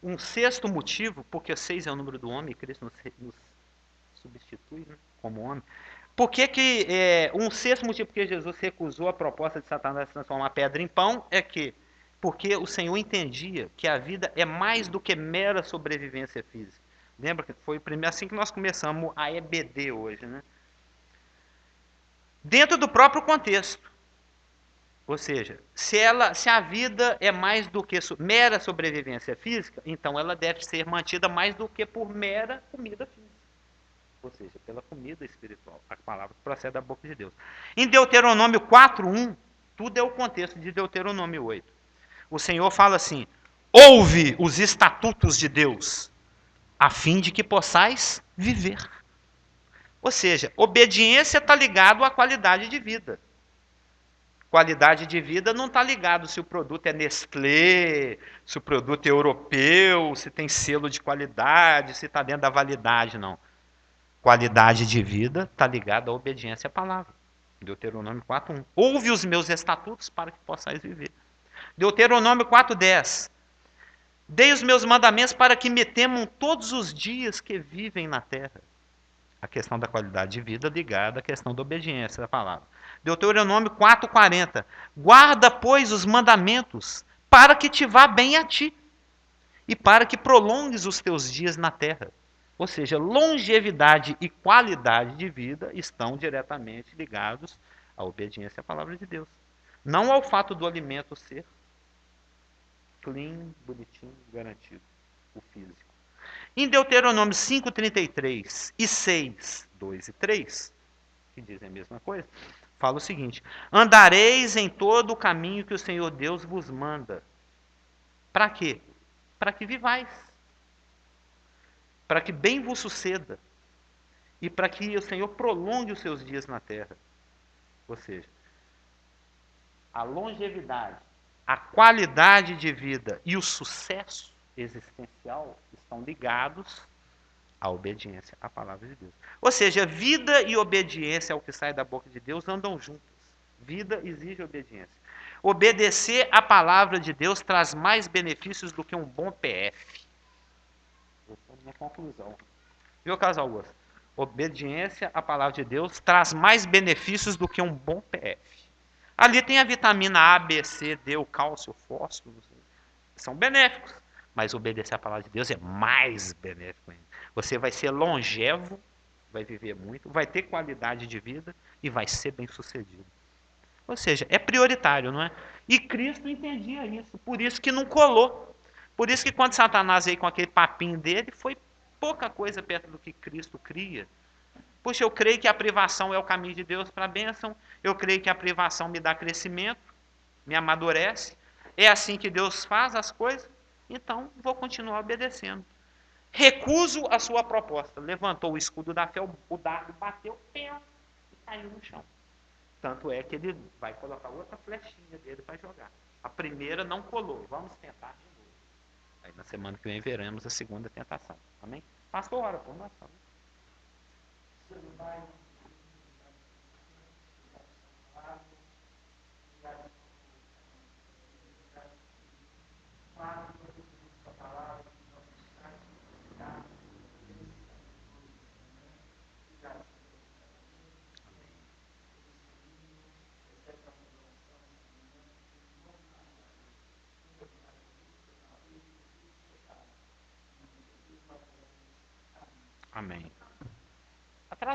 um sexto motivo, porque 6 é o número do homem, e Cristo nos substitui, né, como homem. Por que um sexto motivo porque Jesus recusou a proposta de Satanás de transformar a pedra em pão é que porque o Senhor entendia que a vida é mais do que mera sobrevivência física. Lembra que foi primeiro assim que nós começamos a EBD hoje, né? Dentro do próprio contexto. Ou seja, se a vida é mais do que mera sobrevivência física, então ela deve ser mantida mais do que por mera comida física. Ou seja, pela comida espiritual, a palavra que procede da boca de Deus. Em Deuteronômio 4:1, tudo é o contexto de Deuteronômio 8. O Senhor fala assim: ouve os estatutos de Deus, a fim de que possais viver. Ou seja, obediência está ligado à qualidade de vida. Qualidade de vida não está ligado se o produto é Nestlé, se o produto é europeu, se tem selo de qualidade, se está dentro da validade, não. Qualidade de vida está ligada à obediência à palavra. Deuteronômio 4:1. Ouve os meus estatutos para que possais viver. Deuteronômio 4:10. Dei os meus mandamentos para que me temam todos os dias que vivem na terra. A questão da qualidade de vida ligada à questão da obediência à palavra. Deuteronômio 4:40. Guarda, pois, os mandamentos para que te vá bem a ti e para que prolongues os teus dias na terra. Ou seja, longevidade e qualidade de vida estão diretamente ligados à obediência à palavra de Deus. Não ao fato do alimento ser clean, bonitinho, garantido, o físico. Em Deuteronômio 5:33 e 6:2 e 3, que dizem a mesma coisa, fala o seguinte: andareis em todo o caminho que o Senhor Deus vos manda. Para quê? Para que vivais. Para que bem vos suceda, e para que o Senhor prolongue os seus dias na terra. Ou seja, a longevidade, a qualidade de vida e o sucesso existencial estão ligados à obediência à palavra de Deus. Ou seja, vida e obediência ao que sai da boca de Deus andam juntas. Vida exige obediência. Obedecer à palavra de Deus traz mais benefícios do que um bom PF. Essa é a minha conclusão. Viu, Carlos Augusto? Obediência à palavra de Deus traz mais benefícios do que um bom PF. Ali tem a vitamina A, B, C, D, o cálcio, o fósforo. São benéficos. Mas obedecer à palavra de Deus é mais benéfico ainda. Você vai ser longevo, vai viver muito, vai ter qualidade de vida e vai ser bem sucedido. Ou seja, é prioritário, não é? E Cristo entendia isso. Por isso que não colou. Por isso que quando Satanás veio com aquele papinho dele, foi pouca coisa perto do que Cristo cria Puxa, eu creio que a privação é o caminho de Deus para a bênção. Eu creio que a privação me dá crescimento, me amadurece. É assim que Deus faz as coisas. Então, vou continuar obedecendo. Recuso a sua proposta. Levantou o escudo da fé, o dardo bateu, e caiu no chão. Tanto é que ele vai colocar outra flechinha dele para jogar. A primeira não colou. Vamos tentar de novo. Aí na semana que vem veremos a segunda tentação. Amém? Passou a hora por nós. Amém? Amém.